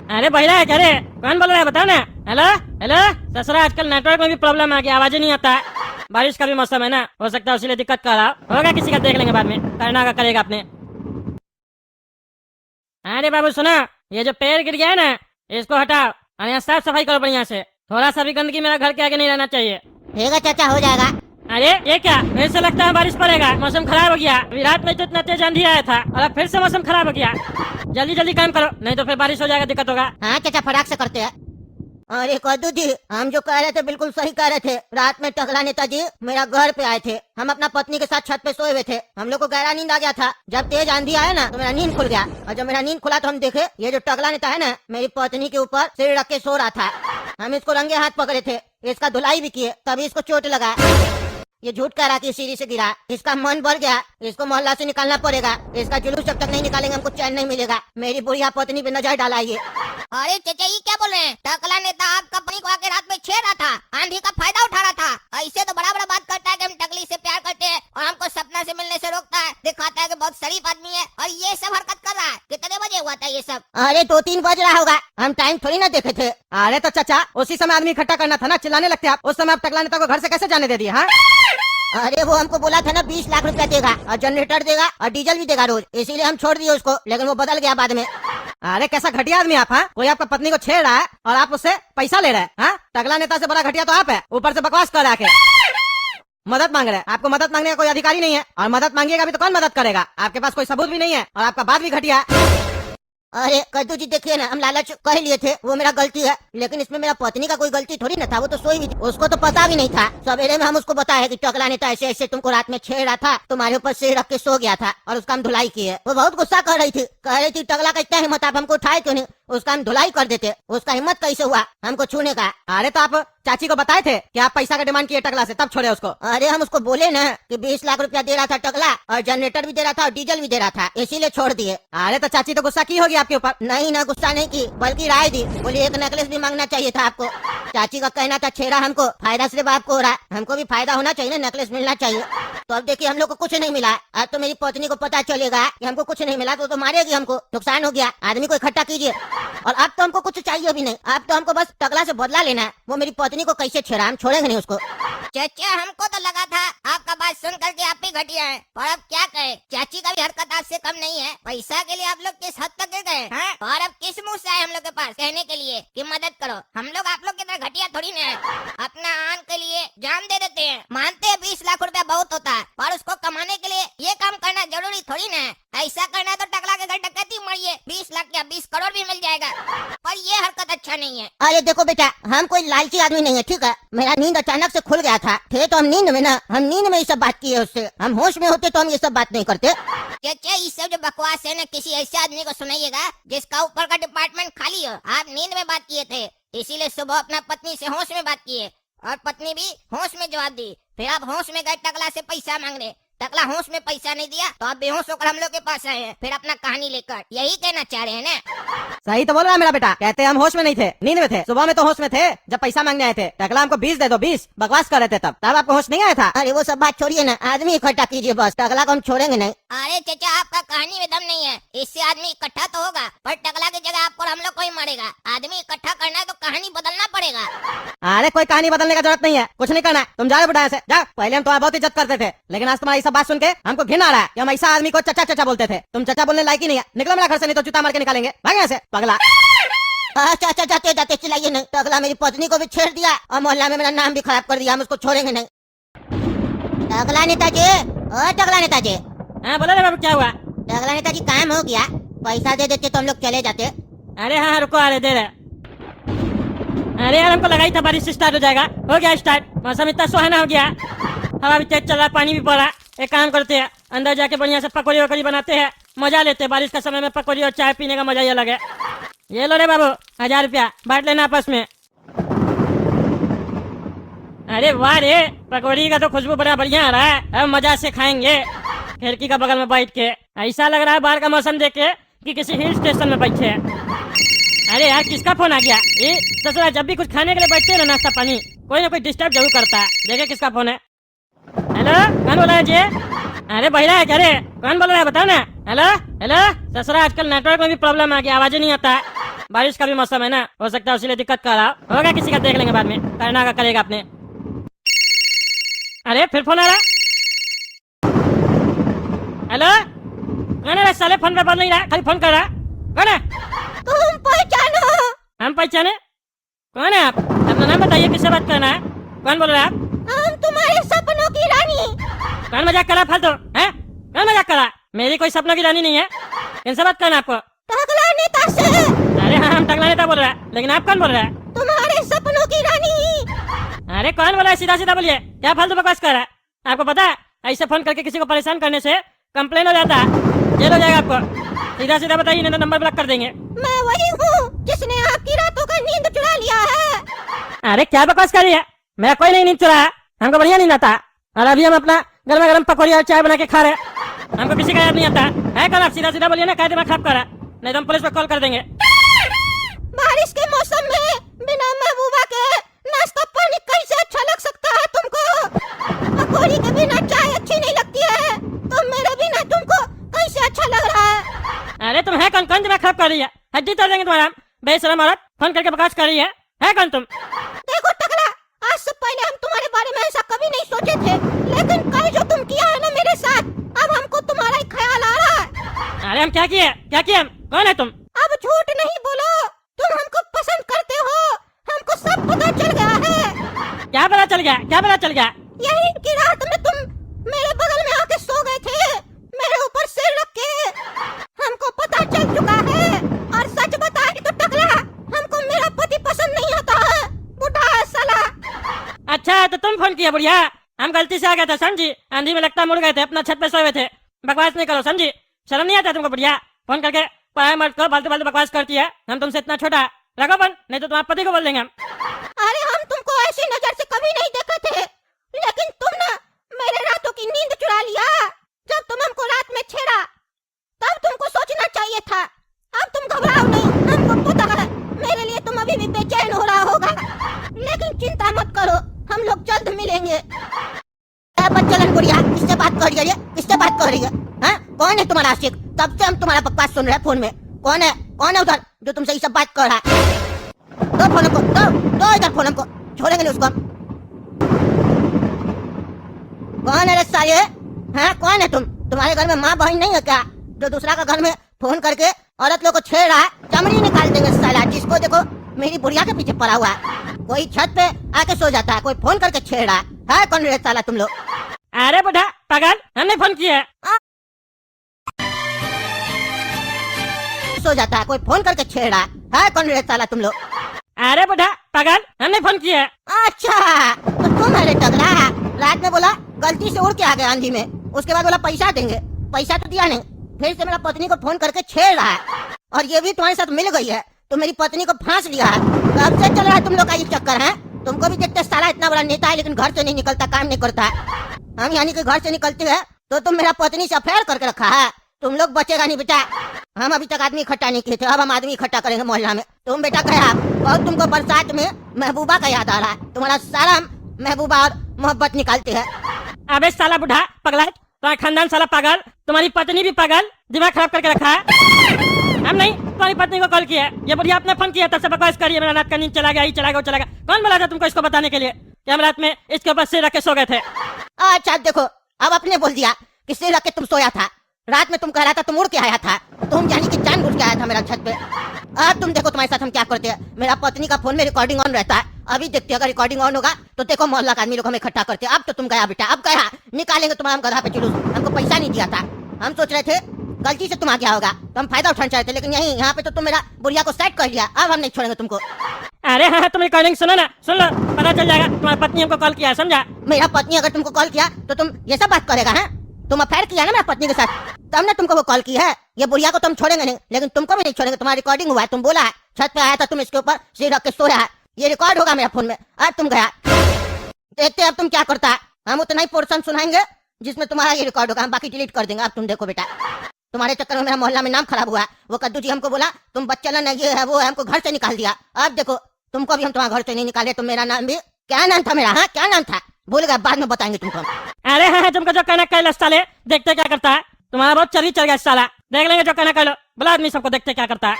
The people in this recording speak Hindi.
अरे भैया है क्या रे? कौन बोल रहा है बताओ ना। Hello hello. ससुरा आजकल नेटवर्क में भी प्रॉब्लम आ गया, आवाज ही नहीं आता है। बारिश का भी मौसम है ना, हो सकता है इसीलिए दिक्कत कर रहा होगा। किसी का देख लेंगे बाद में, करना का करेगा अपने। अरे बाबू सुनो, ये जो पेड़ गिर गया है ना, इसको हटाओ और यहाँ साफ सफाई करो बढ़िया से। थोड़ा सा भी गंदगी मेरा घर के आगे नहीं रहना चाहिए। ठीक है चाचा, हो जाएगा। अरे ये क्या, फिर से लगता है बारिश पड़ेगा। मौसम खराब हो गया, अभी रात में तो इतना तेज आंधी आया था और अब फिर से मौसम खराब हो गया। जल्दी जल्दी काम करो, नहीं तो फिर बारिश हो जाएगा, दिक्कत होगा। हाँ चाचा, फटाक से करते हैं। अरे कद्दू जी, हम जो कह रहे थे बिल्कुल सही कह रहे थे। रात में टकला नेताजी मेरा घर पे आए थे। हम अपना पत्नी के साथ छत पे सोए हुए थे। हम लोग को गहरा नींद आ गया था। जब तेज आंधी आया ना तो मेरा नींद खुल गया, और जब मेरा नींद खुला तो हम देखे ये जो टकला नेता है ना, मेरी पत्नी के ऊपर सिर रख के सो रहा था। हम इसको रंगे हाथ पकड़े थे, इसका धुलाई भी किए, तभी इसको चोट लगा। ये झूठ कह रहा कि सीढ़ी से गिरा। इसका मन भर गया, इसको मोहल्ला से निकालना पड़ेगा। इसका जुलूस जब तक नहीं निकालेंगे हमको चैन नहीं मिलेगा। मेरी बुढ़िया पत्नी पे नजर डाला ये। अरे चाचा, ये क्या बोल रहे हैं? टकला नेता आपका पत्नी को आके रात में छेड़ रहा था, आंधी का फायदा उठा रहा था। ऐसे तो बड़ा बड़ा बात करता है कि हम टकली से प्यार करते हैं और हमको सपना से मिलने से रोकता है, दिखाता है कि बहुत शरीफ आदमी है, और ये सब हरकत कर रहा है। कितने बजे हुआ था ये सब? अरे 2-3 बज रहा होगा, हम टाइम थोड़ी ना देखे थे। अरे तो चाचा, उसी समय आदमी इकट्ठा करना था ना, चिल्लाने लगते आप। उस समय आप टकला नेता को घर से कैसे जाने दे दिए? हाँ, अरे वो हमको बोला था ना 20 लाख रुपया देगा और जनरेटर देगा और डीजल भी देगा रोज, इसीलिए हम छोड़ दिए उसको, लेकिन वो बदल गया बाद में। अरे कैसा घटिया आदमी आप। हाँ, कोई आपका पत्नी को छेड़ रहा है और आप उससे पैसा ले रहे हैं। हाँ, टकला नेता से बड़ा घटिया तो आप है, ऊपर से बकवास कर रहा है। मदद मांग रहे हैं, आपको मदद मांगने का कोई अधिकार ही नहीं है, और मदद मांगिएगा भी तो कौन मदद करेगा? आपके पास कोई सबूत भी नहीं है और आपका बात भी घटिया है। अरे कद्दू जी देखिए ना, हम लालच कह लिए थे, वो मेरा गलती है, लेकिन इसमें मेरा पत्नी का कोई गलती थोड़ी ना था। वो तो सोई भी थी, उसको तो पता भी नहीं था। सवेरे में हम उसको बताया कि टकला नेता ऐसे ऐसे तुमको रात में छेड़ रहा था, तुम्हारे ऊपर सिर रख के सो गया था और उसका हम धुलाई किए। वो बहुत गुस्सा कर रही थी, टकला का इतना हिम्मत, आप हमको उठाए क्यों नहीं? उसका हम धुलाई कर देते, उसका हिम्मत कैसे हुआ हमको छूने का? अरे तो आप चाची को बताए थे कि आप पैसा का डिमांड किए टकला से, तब छोड़े उसको। अरे हम उसको बोले ना कि 20 लाख रुपया दे रहा था टकला, और जनरेटर भी दे रहा था और डीजल भी दे रहा था, इसीलिए छोड़ दिए। अरे तो चाची तो गुस्सा की होगी आपके ऊपर। नहीं ना, गुस्सा नहीं की, बल्कि राय दी, बोली एक नेकलेस भी मांगना चाहिए था आपको। चाची का कहना था छेड़ा हमको, फायदा सिर्फ आपको हो रहा है, हमको भी फायदा होना चाहिए ना, नेकलेस मिलना चाहिए। तो अब देखिए हम लोग को कुछ नहीं मिला। अब तो मेरी पत्नी को पता चलेगा कि हमको कुछ नहीं मिला तो मारेगी हमको, नुकसान हो गया। आदमी को इकट्ठा कीजिए। और अब तो हमको कुछ चाहिए भी नहीं, अब तो हमको बस टकला से बदला लेना है। वो मेरी पत्नी को कैसे छेड़ा, हम छोड़ेंगे नहीं उसको। चाचा, हमको तो लगा था आपका बात सुन करके आप ही घटिया है, पर अब क्या कहे, चाची का भी हरकत आपसे कम नहीं है। पैसा के लिए आप लोग किस हद तक गिर गए हैं? और अब किस मुंह से आए हम लोग के पास कहने के लिए कि मदद करो? हम लोग आप लोग की तरह घटिया थोड़ी ना है, अपना आन के लिए जान दे देते हैं। मानते हैं 20 लाख रुपया बहुत होता है, पर उसको कमाने के लिए ये काम करना जरूरी थोड़ी ना है। ऐसा करना तो टकला के घर डकैती मारिए, 20 लाख या 20 करोड़ भी मिल जाएगा, पर ये हरकत अच्छा नहीं है। अरे देखो बेटा, हम कोई लालची आदमी नहीं है, ठीक है? मेरा नींद अचानक से खुल गया था, थे तो हम नींद में ना, हम नींद में ये सब बात किए उससे। हम होश में होते तो हम ये सब बात नहीं करते। चाचा, ये सब जो बकवास है ना, किसी ऐसे आदमी को सुनाइएगा जिसका ऊपर का डिपार्टमेंट खाली हो। आप नींद में बात किए थे, इसीलिए सुबह अपना पत्नी से होश में बात किए, और पत्नी भी होश में जवाब दी। फिर आप होश में गए टकला से पैसा मांगने, टकला होश में पैसा नहीं दिया तो आप बेहोश होकर हम लोग के पास आए हैं, फिर अपना कहानी लेकर। यही कहना चाह रहे हैं ना? सही तो बोल रहा है मेरा बेटा, कहते हम होश में नहीं थे, नींद में थे। सुबह में तो होश में थे जब पैसा मांगने आए थे। टकला हमको 20 दे दो, 20 बकवास कर रहे थे, तब आपको होश नहीं आया था। अरे वो सब बात छोड़िए ना, आदमी इकट्ठा कीजिए बस, टकला को हम छोड़ेंगे नहीं। अरे चाचा, आपका कहानी में दम नहीं है, इससे आदमी इकट्ठा तो होगा, पर टकला की जगह आपको हम लोग को ही मारेगा। आदमी इकट्ठा करना है तो कहानी बदलना पड़ेगा। अरे कोई कहानी बदलने का जरूरत नहीं है, कुछ नहीं करना है, तुम जाओ बेटा ऐसे जाओ। पहले हम तुम्हारी बहुत इज्जत करते थे, लेकिन आज तुम्हारी सब बात सुन के हमको घिन आ रहा है कि हम ऐसा आदमी को चचा चचा बोलते थे। तुम चचा बोलने लायक ही नहीं है, निकलो मेरा घर से, नहीं तो जूता मार के निकालेंगे। भाग यहाँ से पगला। चाचा जाते जाते चिल्लाइए नहीं, टकला मेरी पत्नी को भी छेड़ दिया और मोहल्ला में मेरा नाम भी खराब कर दिया, हम उसको छोड़ेंगे नहीं। टकला नेताजी, ओ टकला नेताजी। हाँ बोलो रे बाबू, क्या हुआ? टकला नेताजी, काम हो गया, पैसा दे देते तो हम लोग चले जाते। अरे हाँ रुको, अरे दे रहे। अरे यार, हमको लगाई था बारिश स्टार्ट हो जाएगा, हो गया स्टार्ट। मौसम इतना सुहाना हो गया, हवा भी तेज चल रहा, पानी भी पड़ रहा। एक काम करते हैं, अंदर जाके बढ़िया से पकौड़ी वकौड़ी बनाते हैं, मजा लेते हैं। बारिश का समय में पकौड़ी और चाय पीने का मजा ही अलग है। ये लो रे बाबू, 1000 रुपया बांट लेना आपस में। अरे वाह रे, पकौड़ी का तो खुशबू बड़ा बढ़िया आ रहा है, अब मजा से खाएंगे खिड़की का बगल में बैठ के। ऐसा लग रहा है बाहर का मौसम देख के कि किसी हिल स्टेशन में बैठे हैं। अरे यार, किसका फोन आ गया? ये ससुरा जब भी कुछ खाने के लिए बैठते हैं ना, नाश्ता पानी, कोई ना कोई डिस्टर्ब जरूर करता है। देखे किसका फोन है। हेलो, कौन बोल रहा है जी? अरे भैया है क्या रे? कौन बोल रहा है बताओ ना। Hello hello. ससुरा आजकल नेटवर्क में भी प्रॉब्लम आ गया, आवाज ही नहीं आता है। बारिश का भी मौसम है ना, हो सकता है इसलिए दिक्कत कर रहा होगा। किसी का देख लेंगे बाद में, करना का करेगा अपने। अरे फिर फोन आ रहा। हेलो, कौन है साले? फोन पे बोल नहीं रहा, खाली फोन कर रहा। कौन है? तुम पहचानो? हम पहचाने? कौन है आप? अपना नाम बताइए, किससे बात करना है? कौन बोल रहा है आप? हम तुम्हारे सपनों की रानी। कौन मजाक करा फालतू है? कौन मजाक करा? मेरी कोई सपनों की रानी नहीं है। किनसे बात करना है आपको? टकला नेता से। अरे हाँ, हम टकला नेता बोल रहा है, लेकिन आप कौन बोल रहा है? तुम्हारे सपनों की रानी। अरे कौन बोला है? सीधा सीधा बोलिए, क्या फालतू बकवास कर रहा है? आपको पता है ऐसे फोन करके किसी को परेशान करने से कंप्लेन हो जाता है, जेल हो जाएगा आपको। सीधा सीधा बताइए, नहीं तो नंबर ब्लॉक कर देंगे। मैं वही हूँ जिसने आपकी रातों का नींद चुरा लिया है। अरे क्या बकवास कर रही है? मेरा कोई नहीं नींद चुराया, हमको बढ़िया नींद आता। और अभी हम अपना गर्मा गर्म पकौड़ी और चाय बना के खा रहे हैं। हमको किसी का याद नहीं आता है। कल आप सीधा सीधा बोलिए ना, क्या दिमाग खराब कर रहा है, नहीं तो हम पुलिस को कॉल कर देंगे। बारिश के मौसम में बिना महबूबा के नाश्ता पानी कैसे अच्छा लग सकता है तुमको? पकौड़ी के बिना चाय अच्छी नहीं लगती है, तो मेरे बिना तुमको कैसे अच्छा लग रहा है? अरे तुम है कौन? कौन दिमाग खराब कर रही है? हड्डी तोड़ देंगे तुम्हारा। बेशरम औरत, फोन करके बकवास कर रही है कौन तुम? देखो टकला, आज से पहले हम तुम्हारे बारे में ऐसा कभी नहीं सोचे थे, लेकिन कल जो तुम किया है ना मेरे साथ, अब हमको तुम्हारा ही ख्याल आ रहा है। अरे हम क्या किए? क्या किए हम? कौन है तुम? अब झूठ नहीं बोलो, तुम हमको पसंद करते हो, हमको सब पता चल गया है। क्या पता चल गया? क्या पता चल गया? यही कि रात में तुम मेरे बगल में आके सो गए थे, मेरे ऊपर सिर रख के। हमको पता चल चुका है, और सच बताए तो टकला, हमको मेरा पति पसंद नहीं आता है, बुढ़ा है साला। अच्छा तो तुम फोन किया? बढ़िया, हम गलती से आ गए थे समझी, आंधी में लगता मुड़ गए थे, अपना छत पे सोए हुए थे। बकवास नहीं करो समझी, शर्म नहीं आता तुमको? बढ़िया, फोन करके पढ़ाई मत को फालतू फालतू बकवास करती है। हम तुमसे इतना छोटा है, रखो फोन, नहीं तो तुम्हारे पति को बोल देंगे हम। अरे हम तुमको ऐसी नजर से कभी नहीं देखे थे, लेकिन तुम ना मेरे रातों की नींद चुरा लिया। जब तुम हमको रात में छेड़ा, तब तुमको सोचना चाहिए था। अब तुम घबराओ नहीं, हमको पता है मेरे लिए तुम अभी भी बेचैन हो रहा होगा, लेकिन चिंता मत करो, हम लोग जल्द मिलेंगे। बच्चन बुढ़िया, किससे बात कर रही है? किससे बात कर रही है? हाँ? कौन है तुम्हारा आशिक? तब से हम तुम्हारा बकवास सुन रहे हैं फोन में। कौन है? कौन है उधर जो तुमसे ये सब बात कर रहा है? दो फोन को, दो इधर फोन को, छोड़ेंगे नहीं उसको हम। कौन है रे साले? हाँ कौन है तुम? तुम्हारे घर में माँ बहन नहीं है क्या, जो दूसरा का घर में फोन करके औरत लोग को छेड़ रहा है? चमड़ी निकाल देंगे साला, जिसको देखो मेरी बुढ़िया के पीछे पड़ा हुआ है। कोई छत पे आके सो जाता है, कोई फोन करके छेड़ रहा है कौन रे साला तुम लोग? अरे बुढ़ा पागल, हमने फोन किया है। सो जाता है, कोई फोन करके छेड़ रहा है कौन रे साला तुम लोग? अरे बुढ़ा पागल, हमने फोन किया है। अच्छा तो तुम है रे टकला, रात में बोला गलती से उड़ के आ गए आंधी में, उसके बाद बोला पैसा देंगे, पैसा तो दिया नहीं, फिर से मेरा पत्नी को फोन करके छेड़ रहा है, और ये भी तुम्हारे साथ मिल गई है, तो मेरी पत्नी को फांस लिया है। कब से चल रहा है तुम लोग का ये चक्कर है? तुमको भी देखते साला इतना बड़ा नेता है, लेकिन घर से नहीं निकलता, काम नहीं करता है। हम यानी कि घर से निकलते हैं तो तुम मेरा पत्नी से अफेयर करके रखा है। तुम लोग बचेगा नहीं बेटा, हम अभी तक आदमी इकट्ठा नहीं किए थे, अब हम आदमी इकट्ठा करेंगे मोहल्ला में। तुम बेटा गया और तुमको बरसात में महबूबा का याद आ रहा है, तुम्हारा सारा महबूबा और मोहब्बत निकालते हैं। अबे साला बुढ़ा पगला, तुम्हारा खानदान साला पागल, तुम्हारी पत्नी भी पागल, दिमाग खराब करके रखा है। हम नहीं, तुम्हारी पत्नी को कॉल किया है, ये बुढ़िया अपने फोन किया, तब से बकवास करिए, मेरा रात का नींद चला गया, ये चला गया, वो चला गया। कौन बोला था तुमको इसको बताने के लिए कि हम रात में इसके ऊपर सिर रख के सो गए थे? अच्छा देखो, अब अपने बोल दिया कि सिर रख के तुम सोया था, रात में तुम कह रहा था तुम उड़ के आया था, तुम यानी कि जानबूझ के आया था मेरा छत पे। अब तुम देखो तुम्हारे साथ हम क्या करते हैं, मेरा पत्नी का फोन में रिकॉर्डिंग ऑन रहता है, अभी देखते हैं अगर रिकॉर्डिंग ऑन होगा तो देखो मोहल्ला का आदमी लोग हमें इकट्ठा करते हैं। अब तो तुम गया बेटा, अब गया, निकालेंगे तुम्हारा गधा पे जुलूस। हमको पैसा नहीं दिया था, हम सोच रहे थे गलती से तुम आ गया होगा तो हम फायदा उठाना चाहते थे, लेकिन यही यहाँ पे तो तुम मेरा बुढ़िया को सेट कर लिया, अब हम नहीं छोड़ेंगे तुमको। अरे हाँ, तुम रिकॉर्डिंग सुनो ना, सुन लो, पता चल जाएगा तुम्हारी पत्नी हमको कॉल किया है, समझा? मेरा पत्नी अगर तुमको कॉल किया तो तुम ये सब बात करेगा? है तुम अफेयर किया ना मेरा पत्नी के साथ, तब ने तुमको वो कॉल की है। ये बुढ़िया को तुम छोड़ेंगे नहीं, लेकिन तुमको भी नहीं छोड़ेंगे। तुम्हारा रिकॉर्डिंग हुआ है, तुम बोला है छत पे आया था, तुम इसके ऊपर सिर रख के सोया है, ये रिकॉर्ड होगा मेरा फोन में। अब तुम गया, देखते अब तुम क्या करता है। हम उतना ही पोर्शन सुनाएंगे जिसमें तुम्हारा ये रिकॉर्ड होगा, हम बाकी डिलीट कर देंगे। अब तुम देखो बेटा, तुम्हारे चक्कर में मेरा मोहल्ला में नाम खराब हुआ। वो कद्दू जी हमको बोला तुम बच्चलन ये है वो है, हमको घर से निकाल दिया। अब देखो तुमको भी हम तुम्हारे घर से नहीं निकाले, तो मेरा नाम भी, क्या नाम था मेरा? हाँ क्या नाम था भूल गया, बाद में बताएंगे तुमको। अरे हाँ, तुमको जो कहना कह लो साले, देखते क्या करता है। तुम्हारा बहुत चरी चल गया साला, देख लेंगे जो कहना कह लो, बुला आदमी सबको, देखते क्या करता है।